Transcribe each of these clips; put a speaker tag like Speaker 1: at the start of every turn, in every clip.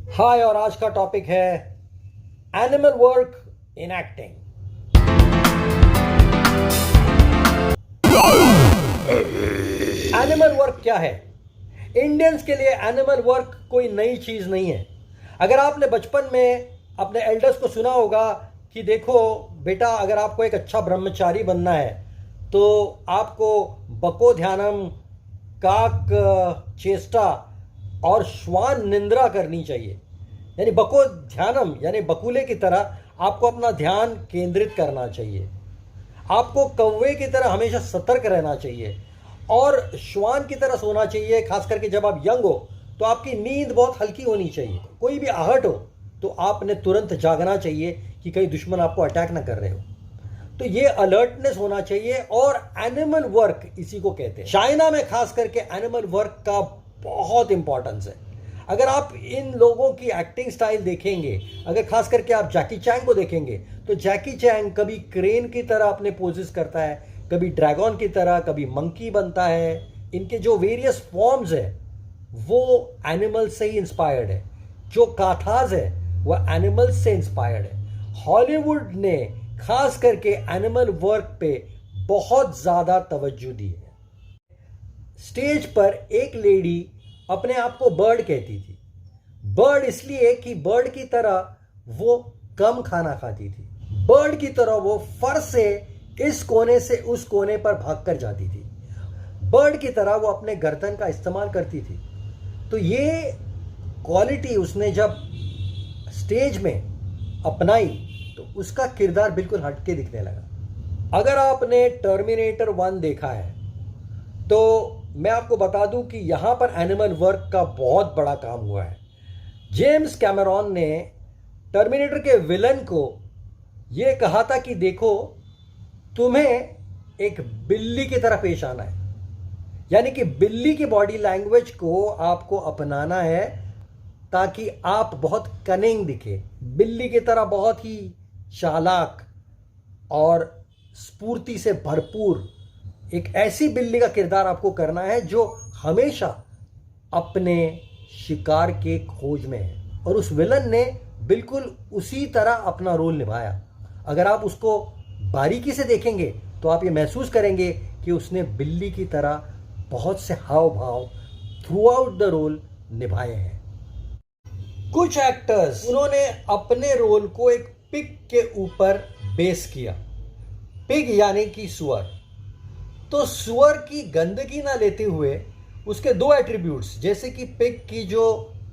Speaker 1: हाय, और आज का टॉपिक है animal work in acting. Animal work क्या है? इंडियंस के लिए एनिमल वर्क कोई नई चीज नहीं है। अगर आपने बचपन में अपने एल्डर्स को सुना होगा कि देखो बेटा, अगर आपको एक अच्छा ब्रह्मचारी बनना है तो आपको बको ध्यानम, काक चेष्टा और श्वान निंद्रा करनी चाहिए। यानी बको ध्यानम यानी बकुले की तरह आपको अपना ध्यान केंद्रित करना चाहिए। आपको कौवे की तरह हमेशा सतर्क रहना चाहिए और श्वान की तरह सोना चाहिए। खास करके जब आप यंग हो तो आपकी नींद बहुत हल्की होनी चाहिए। कोई भी आहट हो तो आपने तुरंत जागना चाहिए कि कहीं दुश्मन आपको अटैक ना कर रहे हो। तो ये अलर्टनेस होना चाहिए और एनिमल वर्क इसी को कहते हैं। चाइना में खास करके एनिमल वर्क का बहुत इंपॉर्टेंस है। अगर आप इन लोगों की एक्टिंग स्टाइल देखेंगे, अगर खास करके आप जैकी चैंग को देखेंगे तो जैकी चैंग कभी क्रेन की तरह अपने पोजेस करता है, कभी ड्रैगन की तरह, कभी मंकी बनता है। इनके जो वेरियस फॉर्म्स है वो एनिमल से ही इंस्पायर्ड है। जो काथाज है वो एनिमल्स से इंस्पायर्ड है। हॉलीवुड ने खास करके एनिमल वर्क पे बहुत ज्यादा तवज्जो दी है। स्टेज पर एक लेडी अपने आप को बर्ड कहती थी। बर्ड इसलिए कि बर्ड की तरह वो कम खाना खाती थी। बर्ड की तरह वो फर से इस कोने से उस कोने पर भागकर जाती थी। बर्ड की तरह वो अपने गर्दन का इस्तेमाल करती थी। तो ये क्वालिटी उसने जब स्टेज में अपनाई तो उसका किरदार बिल्कुल हटके दिखने लगा। अगर आपने टर्मिनेटर 1 देखा है तो मैं आपको बता दूं कि यहां पर एनिमल वर्क का बहुत बड़ा काम हुआ है। जेम्स कैमरॉन ने टर्मिनेटर के विलन को यह कहा था कि देखो, तुम्हें एक बिल्ली की तरह पेश आना है। यानी कि बिल्ली की बॉडी लैंग्वेज को आपको अपनाना है ताकि आप बहुत कनिंग दिखे। बिल्ली की तरह बहुत ही चालाक और स्फूर्ति से भरपूर एक ऐसी बिल्ली का किरदार आपको करना है जो हमेशा अपने शिकार के खोज में है। और उस विलन ने बिल्कुल उसी तरह अपना रोल निभाया। अगर आप उसको बारीकी से देखेंगे तो आप ये महसूस करेंगे कि उसने बिल्ली की तरह बहुत से हाव भाव थ्रू आउट द रोल निभाए हैं। कुछ एक्टर्स उन्होंने अपने रोल को एक पिग के ऊपर बेस किया। पिग यानी कि सुअर। तो सुअर की गंदगी ना लेते हुए उसके दो एट्रीब्यूट्स, जैसे कि पिग की जो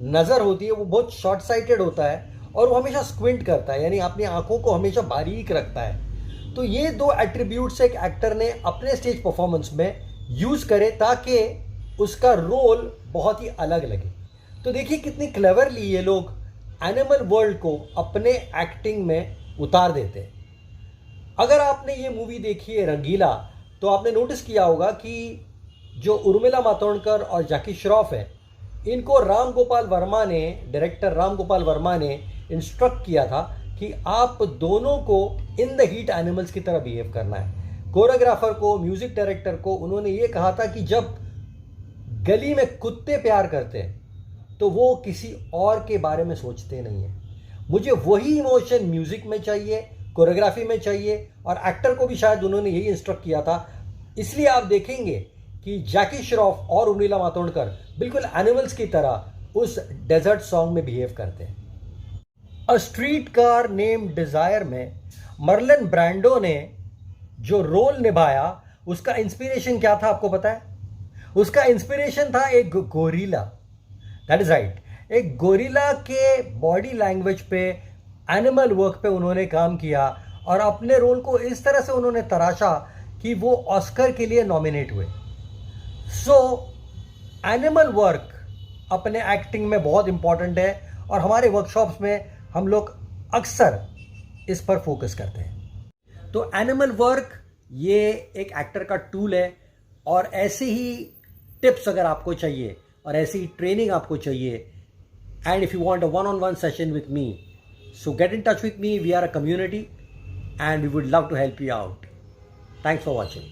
Speaker 1: नज़र होती है वो बहुत शॉर्ट साइटेड होता है और वो हमेशा स्क्विंट करता है, यानी अपनी आंखों को हमेशा बारीक रखता है। तो ये दो एट्रीब्यूट्स एक एक्टर ने अपने स्टेज परफॉर्मेंस में यूज़ करे ताकि उसका रोल बहुत ही अलग लगे। तो देखिए कितनी क्लेवरली ये लोग एनिमल वर्ल्ड को अपने एक्टिंग में उतार देते हैं। अगर आपने ये मूवी देखी है रंगीला तो आपने नोटिस किया होगा कि जो उर्मिला मातोंडकर और जैकी श्रॉफ है, इनको राम गोपाल वर्मा ने, डायरेक्टर राम गोपाल वर्मा ने इंस्ट्रक्ट किया था कि आप दोनों को इन द हीट एनिमल्स की तरह बिहेव करना है। कोरियोग्राफर को, म्यूजिक डायरेक्टर को उन्होंने ये कहा था कि जब गली में कुत्ते प्यार करते हैं तो वो किसी और के बारे में सोचते नहीं है। मुझे वही इमोशन म्यूजिक में चाहिए, कोरियोग्राफी में चाहिए। और एक्टर को भी शायद उन्होंने यही इंस्ट्रक्ट किया था। इसलिए आप देखेंगे कि जैकी श्रॉफ और उर्मिला मातोंडकर बिल्कुल एनिमल्स की तरह उस डेजर्ट सॉन्ग में बिहेव करते हैं। A Streetcar Name Desire में मर्लन ब्रांडो ने जो रोल निभाया उसका इंस्पिरेशन क्या था आपको पता है? उसका इंस्पिरेशन था एक गोरिल्ला। दैट इज राइट, एक गोरिल्ला के बॉडी लैंग्वेज पे, एनिमल वर्क पे उन्होंने काम किया और अपने रोल को इस तरह से उन्होंने तराशा कि वो ऑस्कर के लिए नॉमिनेट हुए। सो एनिमल वर्क अपने एक्टिंग में बहुत इंपॉर्टेंट है और हमारे वर्कशॉप्स में हम लोग अक्सर इस पर फोकस करते हैं। तो एनिमल वर्क ये एक एक्टर का टूल है और ऐसे ही टिप्स अगर आपको चाहिए और ऐसी ही ट्रेनिंग आपको चाहिए, and if you want a one-on-one session with me, so get in touch with me. We are a community and we would love to help you out. Thanks for watching.